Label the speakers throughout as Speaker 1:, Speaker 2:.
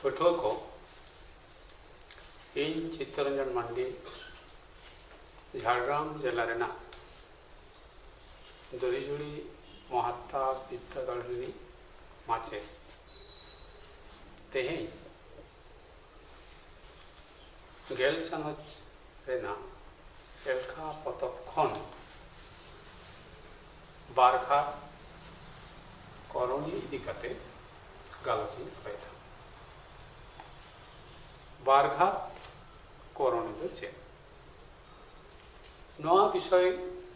Speaker 1: पठुआ को इन चित्तरंजन मांडी झाड़ग्राम जिला रेना दरिजुड़ी महात्ता विद्यागढ़ माचे तेहें गेल चानच रेना एलखा पतब खन बारखा करणी इदी कते गालोचिन होयता बारघात करणी दो चे नवा विषय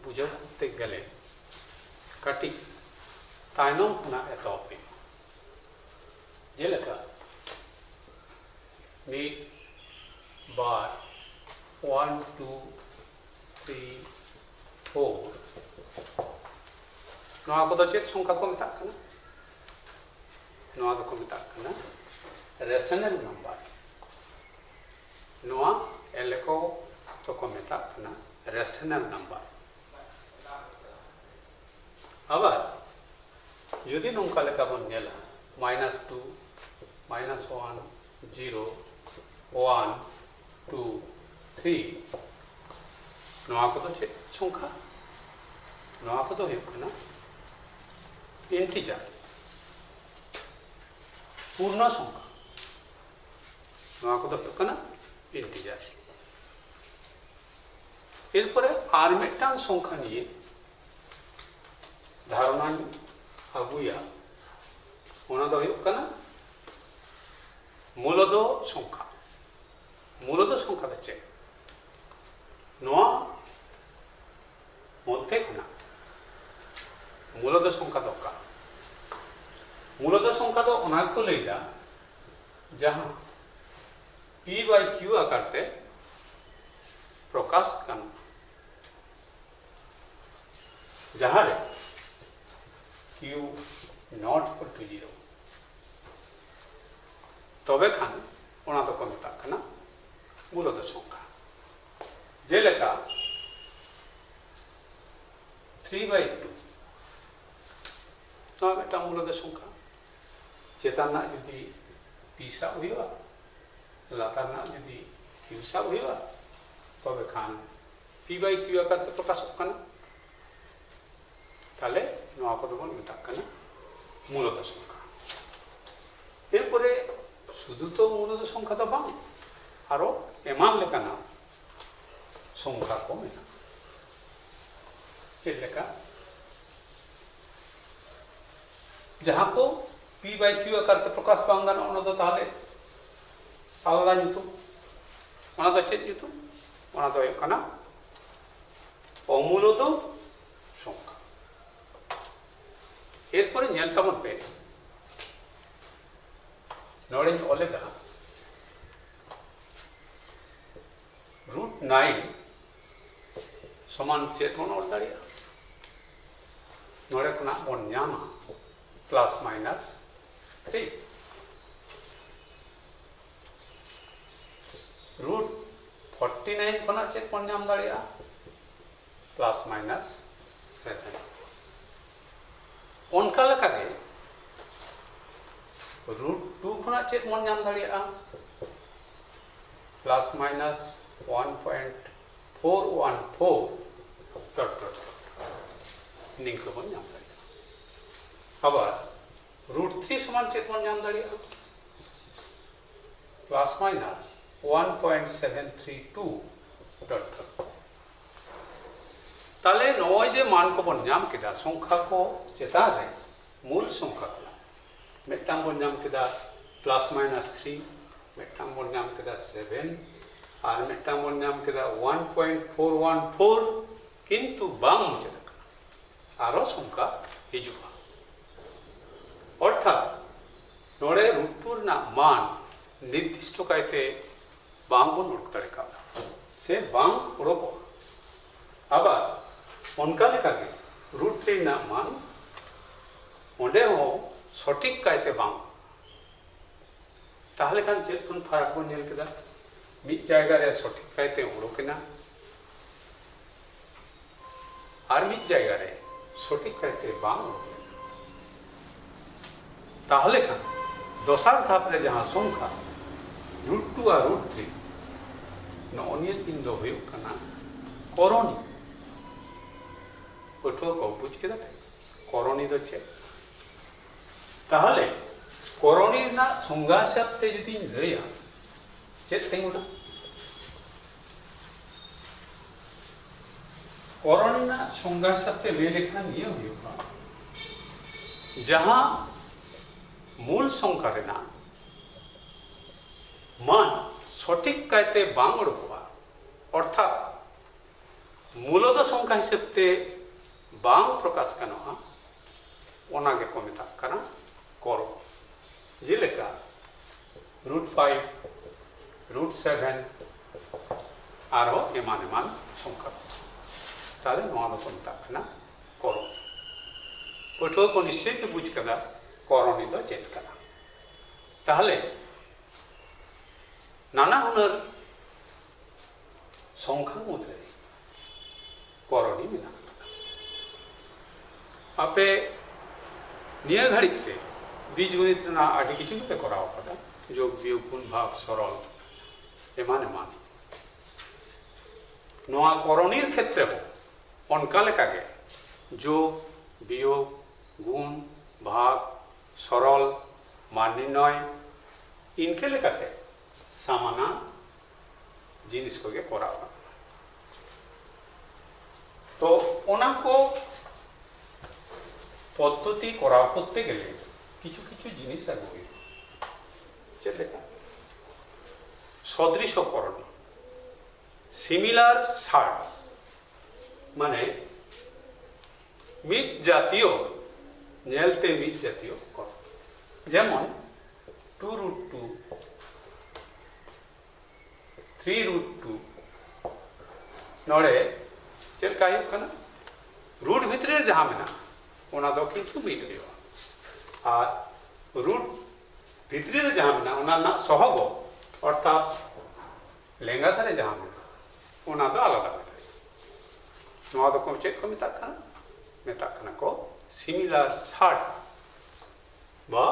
Speaker 1: बुझते गले कटी तायनम ना एतोप जेलका मीट बार 1 2 3 4 नवा को चेक संख्या को मेता कना नवा दो को मेता कना रेशनल नंबर नवा एलको तो को मेता कना रेशनल नंबर अब यदि नौका लेका बन नेला -2 -1 0 1 2 3 नवा को तो चेक संख्या नवा को तो होना इंटीजर पूर्ण संख्या नवा को तो होना इंटीजर एरपर आर मिट्टांग संख्या निये धारणा अगुया ओना दो होना मूलद संख्या मूलद संख्या दो चेक नवा मध्य खना मूलद संख्या दो का मूलद संख्या दो ओना को लेदा जहां p by q आकारते प्रकाश करना जहां रे q नॉट इक्वल टू 0 तबे खान ओना तो को मेता कना मूलद संख्या जेलेका 3 by 2 तो बेटा मूलद संख्या चेतना यदि पीसा हुआ लाताना यदि क्यूसा हुआ तबे खान p by q आकार तो प्रकाश करना ताले नवा को बन मेता कना मूलद संख्या एरपरे शुद्ध तो मूलद संख्या तो बांग आरो एमान लेकाना संख्या को मेना चेलेका जहां को p by q आकार ते प्रकाश बांगाना ओना दो ताले आलादा nyutum ओना दो चेत nyutum ओना दो होकना अमूलद संख्या एरपर नेल ताबन पे नोड़े ओलेदा √9 समान चेत बन ओल दाड़िया नोड़े खना बन ᱧᱟᱢᱟ +-3 √49 खना चेक बन ᱧᱟᱢ दाड़िया +-7 ओनका लेका के √2 खना चेक बन ᱧᱟᱢ दाड़िया +-1.414 निंक बन ᱧᱟᱢ दाड़िया अब √3 समान चेक बन ᱧᱟᱢ दाड़िया +-1.732 ताले नय जे मान को बन ᱧᱟᱢ केदा संख्या को चेतान रे मूल संख्या को मेटांग बन ᱧᱟᱢ केदा +-3 मेटांग बन ᱧᱟᱢ केदा 7 और मेटांग बन ᱧᱟᱢ केदा 1.414 किंतु बांग मुचेद आरो संख्या हिजुआ अर्थात नोड़े √2 ना मान निर्दिष्ट कायते बांग बन उड़क तड़का से बांग उड़को अब उनका लेका के √3 ना मान ओंडे हो सटीक कायते बांग ताहले खान चेत बन फरक बन नेल केदा मिद जायगा रे सटीक कायते उड़ोकेना और मिद जायगा रे सटीक कायते बांग उड़ोकेना ताहले खान दोसार धाप रे जहां संख्या √2 और √3 नौनियत किन दो हुई कना कोरोनी पठो को बुझ के दे कोरोनी दो चे ताहले कोरोनी ना संज्ञा शब्द जदि लैया चेत तेंगुना कोरोनी ना संज्ञा शब्द ले लेखन ये हुआ जहां मूल संख्या रेना मान सठिक कहते बांग उड़कुआ अर्थात मूलद संख्या हिसाबते बांग प्रकाश कनोआ ओना के को मेता कना करो जेलेका √5 √7 आरो एमान संख्या ताले नोआ को मेता कना करो पठो को निश्चय के बुझ कदा कोरोनी दो चेत कना ताहले नाना हुनर संख्या मुद्रे कोरोनी में आपे निया घड़ी पे बीज गणित ना आदि किछु पे कराव कदा जो वियोग गुण भाग सरल एमान नोआ कोरोनीर क्षेत्र हो अनका लेका के जो वियोग गुण भाग सरल मान निर्णय इनके लेकाते सामाना जिनिस को कराव तो ओना को पद्धति कराव करते गेले किछु किछु जिनिस आगुए चेलेका सदृशकरणी सिमिलार सार्ट्स माने मिद जातीय नेलते मिद जातीय कर जेमन 2√2 3√2 नोड़े चल का कना रूट भितरे जहां मेना ओना दो किंतु मिद हुआ और रूट भितरे जहां मेना ओना ना सहग अर्थात लेंगा थारे जहां मेना ओना दो आलादा मेता नोआ दो को चेक को मेता कना को सिमिलार सार्ट बा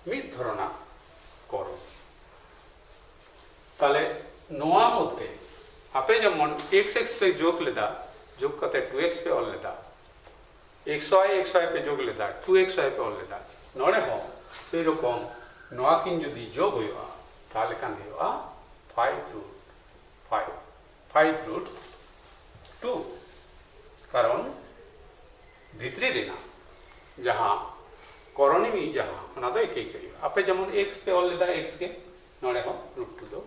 Speaker 1: मिद धरना करो ताले नोआ मध्य आपे जेमन x पे जोग लेदा जोग करते 2x पे और लेदा xy पे जोग लेदा 2xy पे और लेदा नोड़े हो से रकम नोआ किन जदि जोग हुआ ताले कान हुआ 5√2 कारण भितरी रेना जहां कोरोनी में जहां ओना दो एक एक आपे जेमन x पे और लेदा x के नोड़े हो √2 दो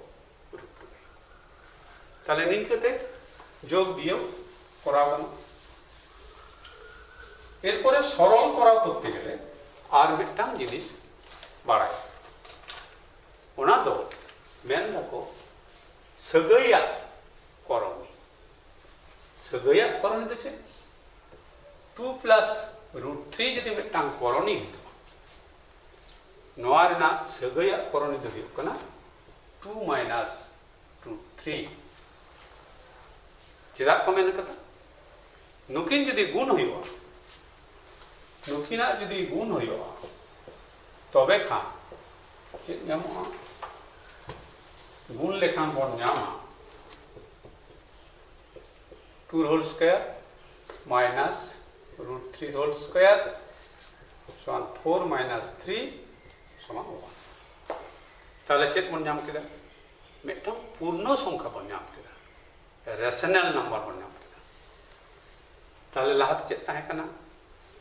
Speaker 1: ताले निनकते जोग बियोग कराव एरपरे सरल कराव करते गेले आर मिदटां जिनिस बाड़ाय ओना दो मेन दाको सगैया करणी दो चे 2 + √3 जदि मिदटां करणी नोआ रेना सगैया करणी दो हुयुग कना 2 - √3 चेदा को मेन कथा नुकिन जदि गुण हुआ नुकिना जदि गुण हुआ तबे खान चेद नामोआ गुण लेखान बन नामा 2 whole square minus √3 whole square समान 4 - 3 समान 1 ताले चेद बन नाम केदा मिदटां पूर्ण संख्या बन नाम केदा रेशनल नंबर बन नाम केदा ताले लाहाते चेद ताहे कना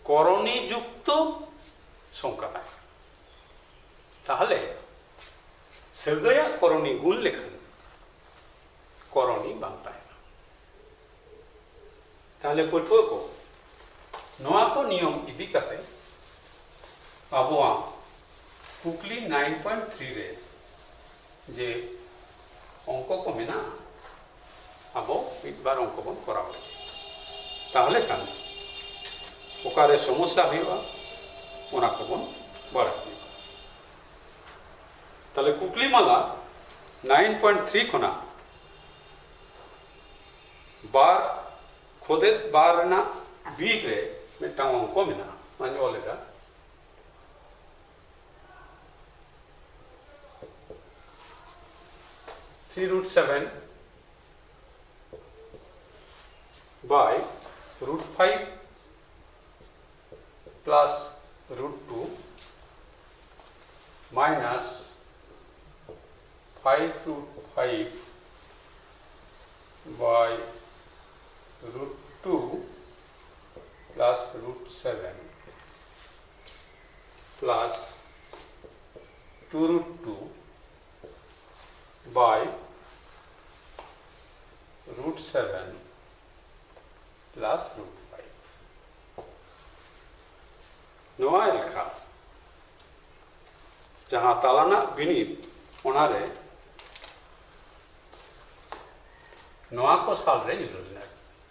Speaker 1: करणी युक्त संख्या ताहे ताहले सगैया करणी गुण लेखान करणी बांग ताहेना ताहले पठुआ को नोआ को नियम इदी करते आबोआ कुकली 9.3 रे जे अंक को मेना आबो एक बार अंक बन कराव ताहले कान ओकारे समस्या हुआ ओना को बन बाड़ाती ताहले कुकली माला 9.3 खना बार खोदे बार ना बीक रे मिदटां अंक मेना माने ओलेदा 3 root 7 by root 5 plus root 2 minus 5 root 5 by root 2 plus root 7 plus 2 root 2 by root 7 plus root 5. नोआ लिखा जहां तालाना बिनित ओनारे नोआ को साल रे जुड़ना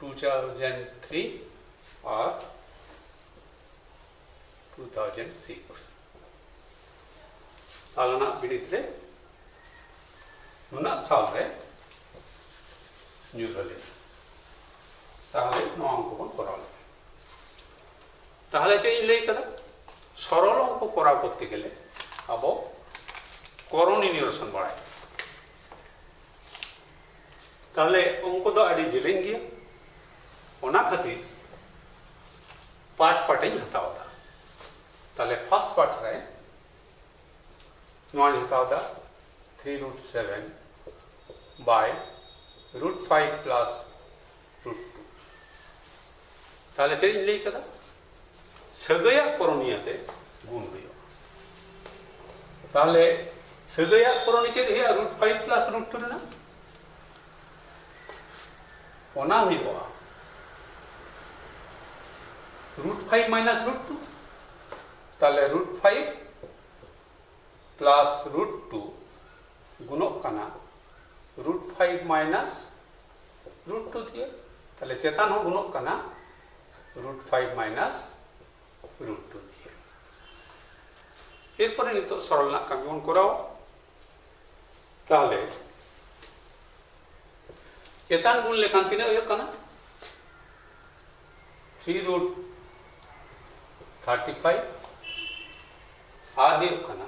Speaker 1: 2003 और 2006 तालाना बिनित रे नुना साल रे जुड़ले ताहले नोआ को बन कराले ताहले चेक लई कदा सरल अंक करा करते गेले अब करणी निरसन बाड़ाय ताहले अंक दो आडी जिलिंग गया ओना खातिर पार्ट पार्टिंग हतावदा ताहले फर्स्ट पार्ट रे नोआ हतावदा 3 root 7 by root 5 plus root 2 ताहले चेक लई कदा सगया करणीयते गुण हुयो ताहले सगया करणी चेक हे root 5 plus root 2 ना ओना हुयो root 5 minus root 2 ताहले root 5 plus root 2 गुणक कना root 5 minus root 2 दिए ताहले चेतन हो गुणक कना root 5 minus root 2 दिए एरपर नितो सरल ना कामी बन कराओ ताहले चेतन गुण लेखान तिना हुयो कना 3 root 35 आर हुयो कना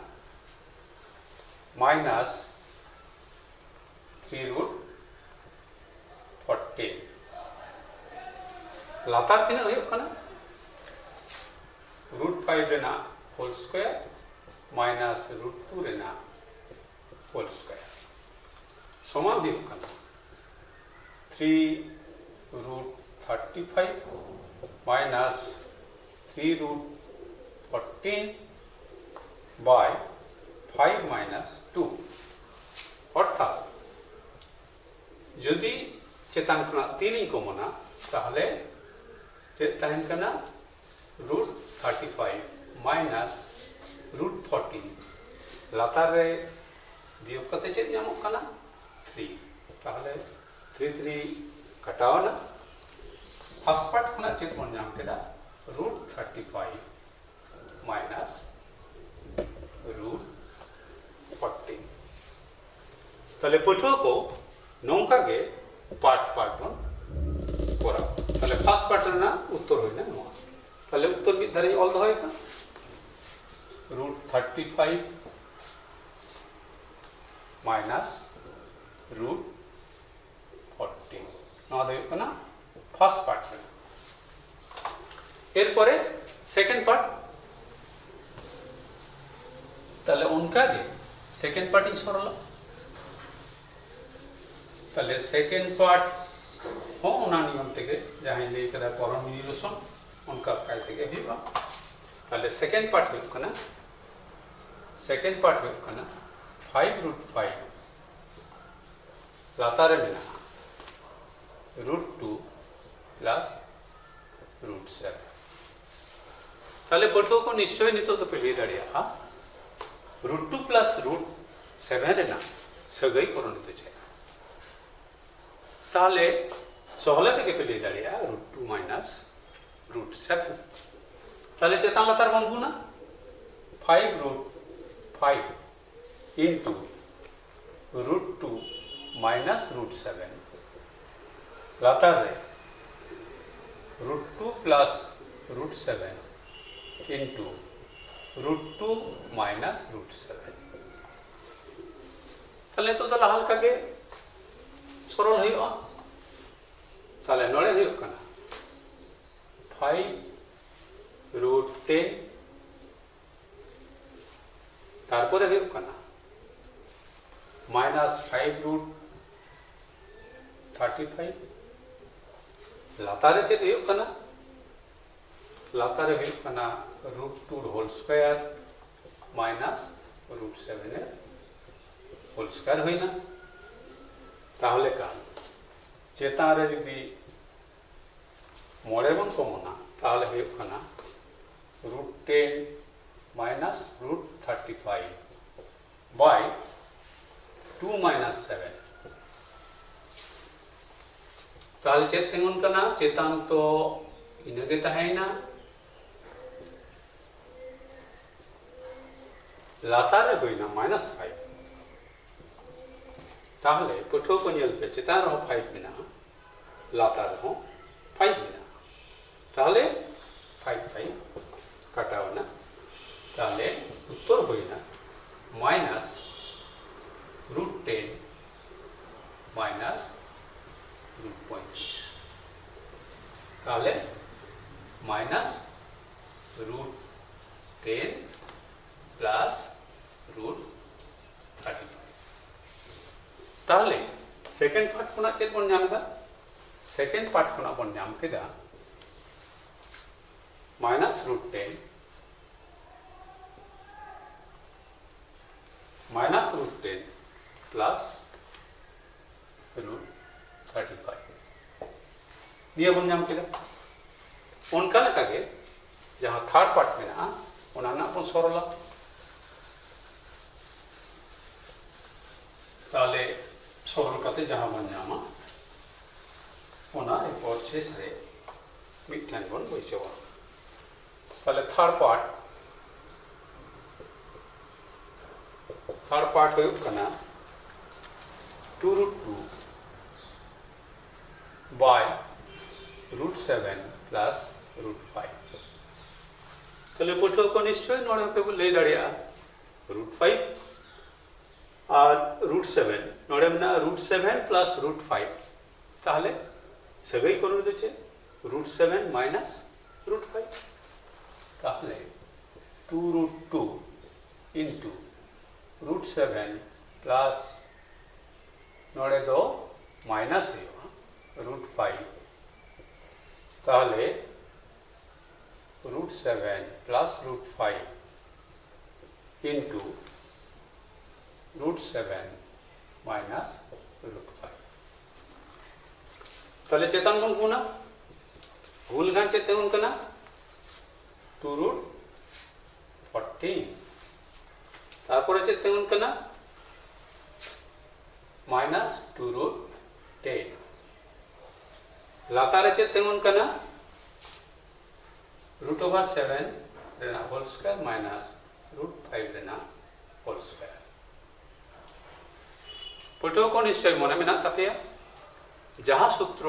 Speaker 1: minus 3 root 14 लातार तीन हुयो कना root 5 Raina whole square minus root 2 Raina whole square समान हुयो कना 3 root 35 minus 3 root 14 by 5 minus 2 अर्थात यदि चेतन खना 3 को मना ताहले चेतन कना root 35 minus root 14 लातार रे दियो कते चेत नामो कना 3 ताहले 3 3 कटावना फर्स्ट पार्ट खना चेत मन नाम केदा root 35 minus root 14 ताले पठो को नौका के पार्ट पार्ट बन करा ताले फर्स्ट पार्ट ना उत्तर होइना नोआ ताले उत्तर भी धरे ऑल द होय का root 35 minus root 14 नोआ दे कना फर्स्ट पार्ट रे एरपरे सेकंड पार्ट ताले उनका के सेकंड पार्ट इन सरल ताले सेकंड पार्ट हो उना नियम तेगे जहां ले कदा करणी निरसन उनका काय तेगे हिबा ताले सेकंड पार्ट हो कना 5 root 5 लातारे में root 2 plus root 7 ताले पठो को निश्चय नितो तो पहले दाड़िया root 2 plus root 7 रे ना सगई करणी तो छे ताले सहले থেকে পেলে দাঁড়িয়া root 2 minus root 7 তাহলে চেতন লাতার মান গুণা 5 root 5 into root 2 minus root 7 लातार रे root 2 plus root 7 into root 2 minus root 7 তাহলে তো লাহাল কাকে सरल हुआ ताले नोड़े हुआ कना 5 रूट 10 तारपरे हुआ कना माइनस 5 रूट 35 लातारे चेत हुआ कना लातारे हुआ कना root 2 whole square minus root 7 whole square हुईना ताहले कान चेतान रे जुदी मोड़े बन कमोना ताहले हुआ कना root 10 minus root 35 by 2 minus 7 ताहले चेत तिंगुन कना चेतान तो इनगे तहेना लातारे हुईना माइनस 5 ताहले पठो को नियल पे चेतान रहो 5 बिना लातार रहो 5 बिना ताहले 5 काटाओ ना ताहले उत्तर हुईना माइनस रूट 10 माइनस रूट 35 ताहले माइनस रूट 10 प्लस रूट 35 ताहले सेकेंड पार्ट को चेक बन नाम दा सेकेंड पार्ट को बन नाम केदा minus root 10 minus root 10 plus root 35 निया बन नाम केदा उनका लगा के जहां थर्ड पार्ट में ना उन्होंने अपन सरला ताले सरल करते जहां बन जामा उना एक और शेष रे मिठान बन बैसवा ताले थर्ड पार्ट हो कना 2 root 2 by root 7 plus root 5 ताले पठो को निश्चय नोड़े पे ले दाड़िया रूट 5 और रूट 7 नोड़े मना रूट 7 प्लस रूट 5 ताहले सगई को दोचे रूट 7 माइनस रूट 5 ताहले 2 रूट 2 इनटू रूट 7 प्लस नोड़े दो माइनस रूट 5 ताहले root 7 plus root 5 into root 7 minus root 5 ताले चेतन बन कोना भूल गान चेतन कना 2 रूट 14 तारपरे चेतन कना माइनस 2 रूट 10 लातारे चेतन कना रूट ओवर 7 रेना होल स्क्वायर माइनस रूट 5 रेना होल स्क्वायर पठो को निश्चय मने में ना तपिया जहां सूत्र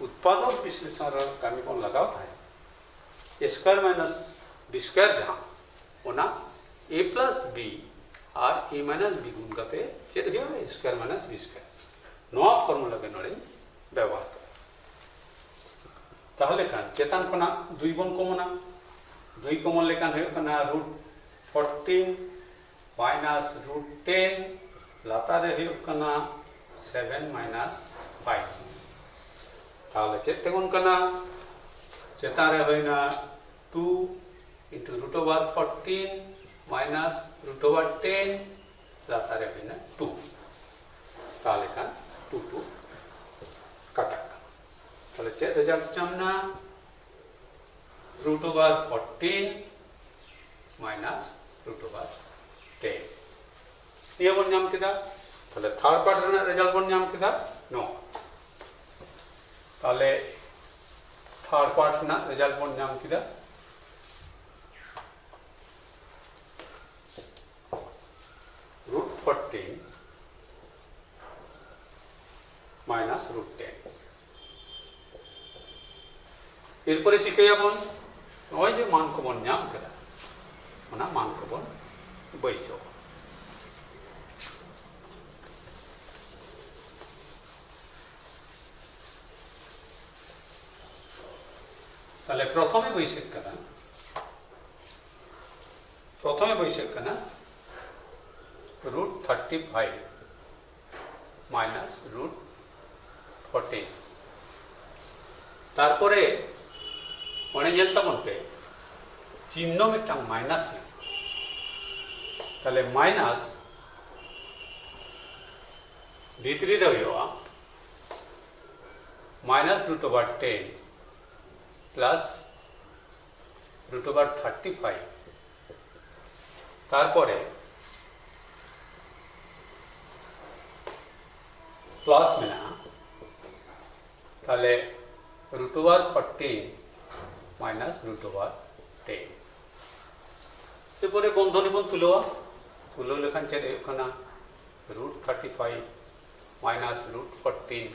Speaker 1: उत्पादक विश्लेषण कमी को लगाव था स्क्वायर माइनस बी स्क्वायर जहां ओना ए प्लस बी और ए माइनस बी गुण करते चेत हो स्क्वायर माइनस बी स्क्वायर नवा फॉर्मूला के नोड़े व्यवहार कर ताहले कान चेतन कोना 2 बन कमना 2 कमन लेकान हो कना रूट 14 माइनस रूट 10 लातारे हो कना 7 माइनस 5 ताहले चेत गुण कना चेतारे होइना 2 into root over 14 minus root over 10 लातारे होइना 2 ताहले कान 2 2 काटा ताहले चेत रिजल्ट चामना root over 14 minus root over 10 ये बन नाम किदा ताले थर्ड पार्ट रे रिजल्ट बन नाम किदा नो ताले थर्ड पार्ट ना रिजल्ट बन नाम किदा रूट 14 माइनस रूट 10 एरपरे चिकायाबन नय जे मान को बन नाम केदा ओना मान को बन बैसो ताले प्रथमे बैसेक कना √35 माइनस √14 तारपरे ओने ñel ताबन पे चिन्ह मिटटांग माइनस ताले माइनस भीतरी रे हुआ माइनस √10 प्लस √35 तारपरे प्लस मेना ताले √14 माइनस √10 एरपरे बंधनी बन तुलवा तुलो लेखान चेक हुयुग कना √35 माइनस √14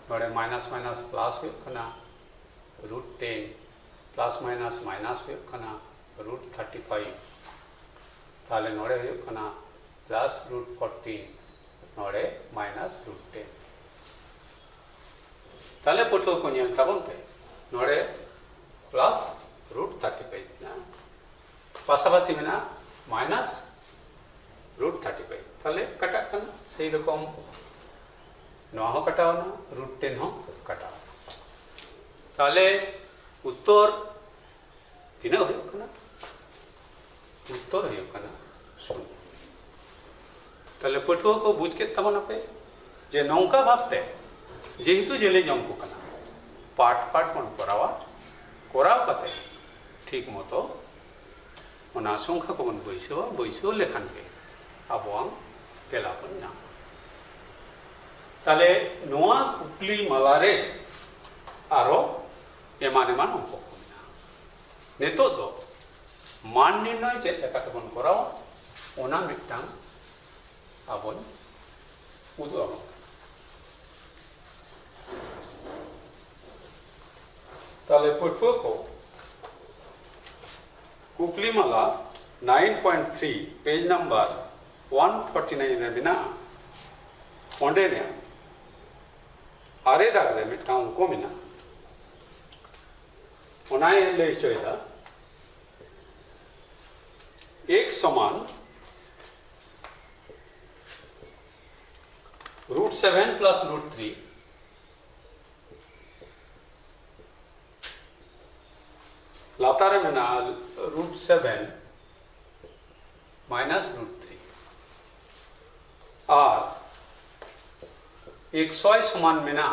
Speaker 1: नोड़े माइनस माइनस प्लस हुयुग कना √10 प्लस माइनस माइनस हुयुग कना √35 ताले नोड़े हुयुग कना प्लस √14 नोड़े माइनस √10 ताले पटो को ñel ताबन पे नोड़े प्लस √35 ना पासापासी में ना माइनस √35 ताले कटा कना सही रकम नवा हो कटाओ ना √10 हो कटाओ ताले उत्तर तीना हुयुग कना उत्तर हुयुग कना शून्य ताले पटुआ को बुझ के तबन पे जे नौका भाबते जेहेतु जेले जमको कना पाठ पाठ मन करावा कराव कते ठीक मतो ओना संख्या को मन बैसो लेखान के आबोआं तेला बन नाम ताले नोआ कुकली मालारे आरो एमान एमान अंक को नेतो दो मान निर्णय चेक लेका तबन करावा ओना मिटांग आबोन उदुआबो ताले पटुआ को कुकली माला 9.3 पेज नंबर 149 रे बिना ओंडे ने आरे दागरे मिटांग को मिना ओनाए ले चोयदा एक समान √7 प्लस √3 लातारे में ना √7 माइनस √3 और एक समान में ना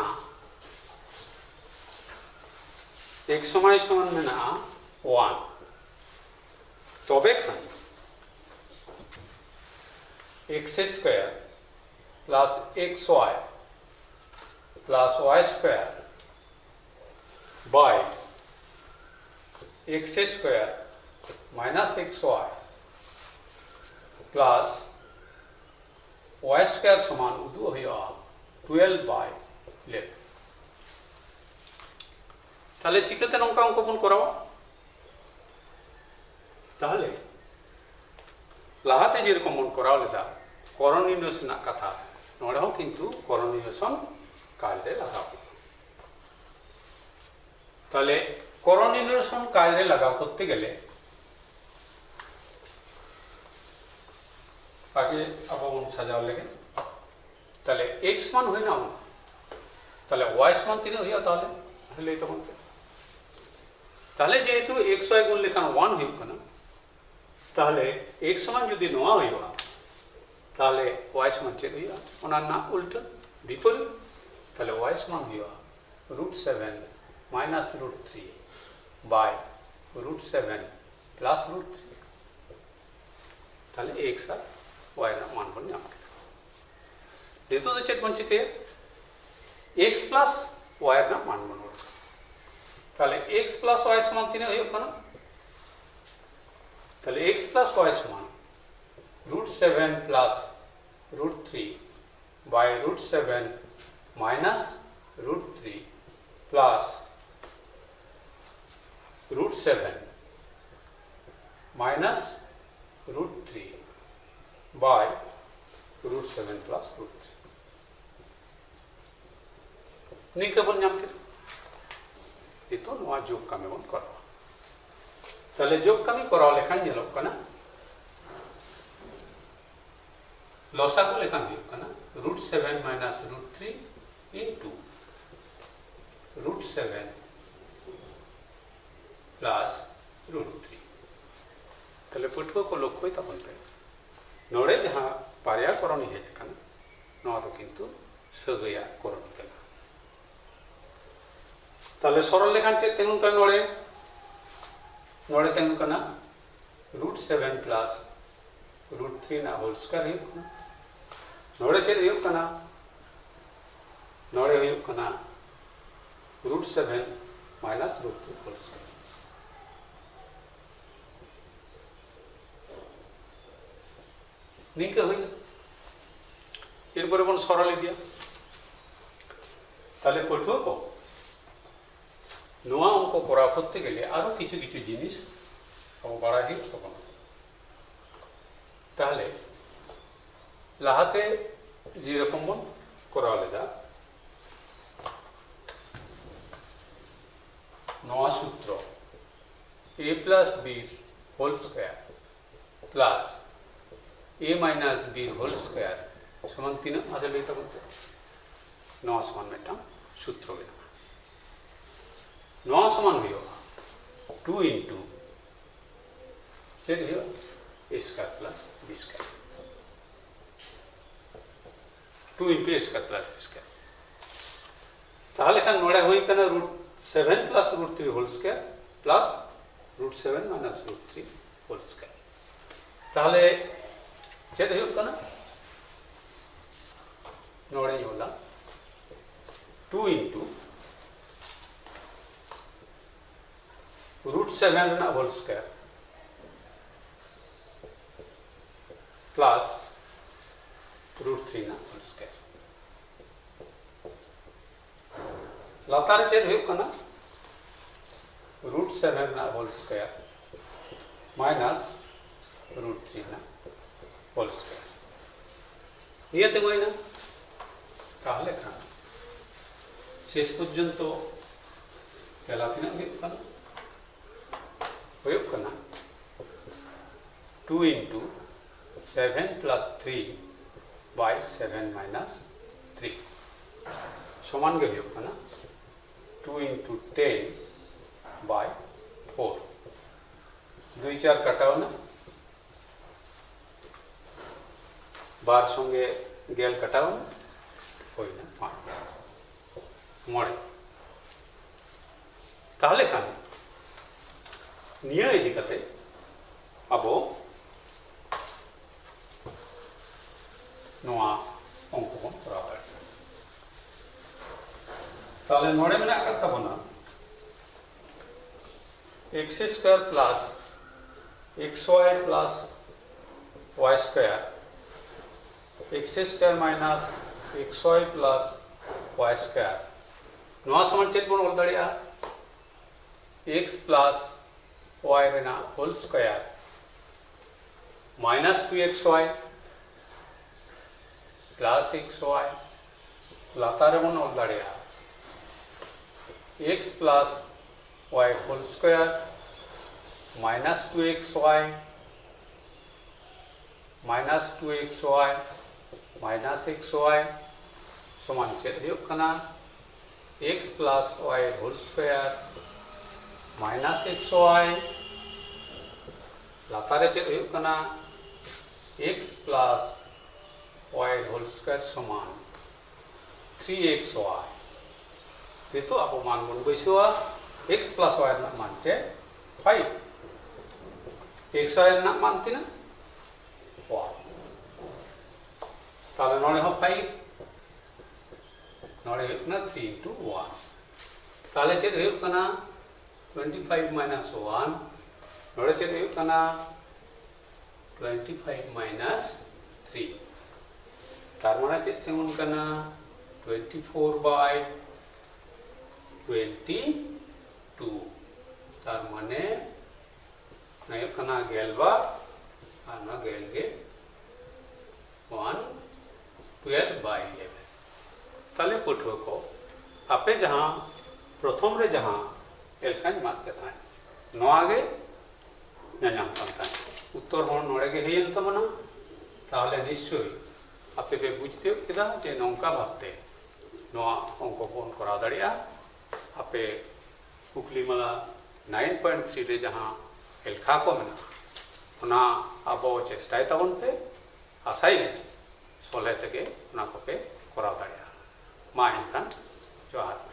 Speaker 1: एक समान में ना 1 तबे खान x² plus xy plus y² by x² minus xy plus y² समान उदू हुआ 12/11 ताले चिकाते नौका अंक बन करावा ताले लाहाते जेरकम बन कराव लेदा करनियोसन ना कथा नोड़े हो किंतु करनियोसन काजरे लगाव ताले करनियोसन काजरे लगाव करते गेले आगे अब बन सजाव लेगे ताले x मान हुई ना ताले y मान तीन हुआ ताले ले तबन ताले जेहेतु xy गुण लेखान 1 हुई कना ताले x मान जुदी नवा हुआ ताले y मान चेक हुआ ओना ना उल्ट विपरीत ताले y मान हुआ √7 माइनस √3 बाय √7 प्लस √3 ताले एक साथ y ना मान बन नाम के तो चेक बन चिके x प्लस y ना मान बन ताले x प्लस y समान तीन हुई कना ताले x प्लस y समान √7 plus √3 by √7 minus √3 plus √7 minus √3 by √7 plus √3 नहीं केवल नाम के नितो नोआ जोग कमी बन करावा ताले जोग कमी कराव लेखान जेलोग कना लसागु लेखान हुयुग कना √7 माइनस √3 इनटू √7 प्लस √3 ताले पटुआ को लक्ष्य तबन पे नोड़े जहां पारिया करणी हेज कना नोआ तो किंतु सगया करणी कना ताले सरल लेखान चेक तेंगुन कना नोड़े तेंगुन कना √7 प्लस √3 ना होल स्क्वायर हुयुग कना नोड़े चेक हुयुग कना नोड़े हुयुग कना √7 माइनस √3 होल स्क्वायर निका हुई एरपर बन सरल दिया ताले पटुआ को नोआ अंक करा करते गेले आरो किछु किछु जिनिस अब बड़ा ही तखन ताहले लाहाते जे रकम बन करा लेदा नोआ सूत्र a plus b whole square plus a minus b whole square समान 3 आदे लेता बोलते नोआ समान मेटा सूत्र हो नोआ समान हुयो 2 इंटू चल हियो a square plus b square 2 into a square plus b square ताहले खान नोड़ा होई कना √7 plus √3 whole square plus √7 minus √3 whole square ताहले चेक हुयुग कना नोड़े होला 2 इंटू √7 ना होल स्क्वायर प्लस √3 ना होल स्क्वायर लातार चेक हुयुग कना √7 ना होल स्क्वायर माइनस √3 ना होल स्क्वायर नियते मइना ताहले खान शेष पर्यन्त तेला तिना हुयुग कना 2 इंटू 7 प्लस 3 बाय 7 माइनस 3 समान के हुयुग कना 2 इंटू 10 बाय 4 2 4 कटाओ ना बार संगे गेल कटाओ ना होई ना 5 मोड़े ताहले खान निया इदी कते अबो नोआ अंक बन करा दाड़े ताहले नोड़े मेना कता बना x square plus xy plus y square x square minus xy plus y square नोआ समान चेक बन बोल दाड़िया x प्लस y रेना whole square minus 2xy plus xy लातारे बन बोल दाड़िया x plus y whole square minus 2xy minus 2xy minus xy समान चेक हुयुग कना x plus y whole square minus xy लातारे चेक हुयुग कना x plus y whole square समान 3xy itu apa मान बन बैसुआ x प्लस y ना मान चे 5 xy ना मान तिना 1 ताले नोड़े हो 5 नोड़े ना 3 into 1 ताले चेक हुयुग कना 25 minus 1 नोड़े चेक हुयुग कना 25 minus 3 तार माने चेक तेंगुन कना 24 by 22 तार माने नायक कना गेलबा आना गेलगे 112 by 11 ताले पुठो को आपे जहां प्रथम रे जहां एलखानी मात के ताहे नोआगे नाम कान ताहे उत्तर हों नोड़े के हेयन तबना ताहले निश्चय आपे पे बुझते किदा जे नौका भाबते नोआ अंक बन करा दाड़िया आपे कुकली मला 9.3 रे जहाँ एलखा को मेना उना आबो चेष्टाय तबन पे आसाई सोले तके उना को पे करा दाड़िया मा इनखान जोहार।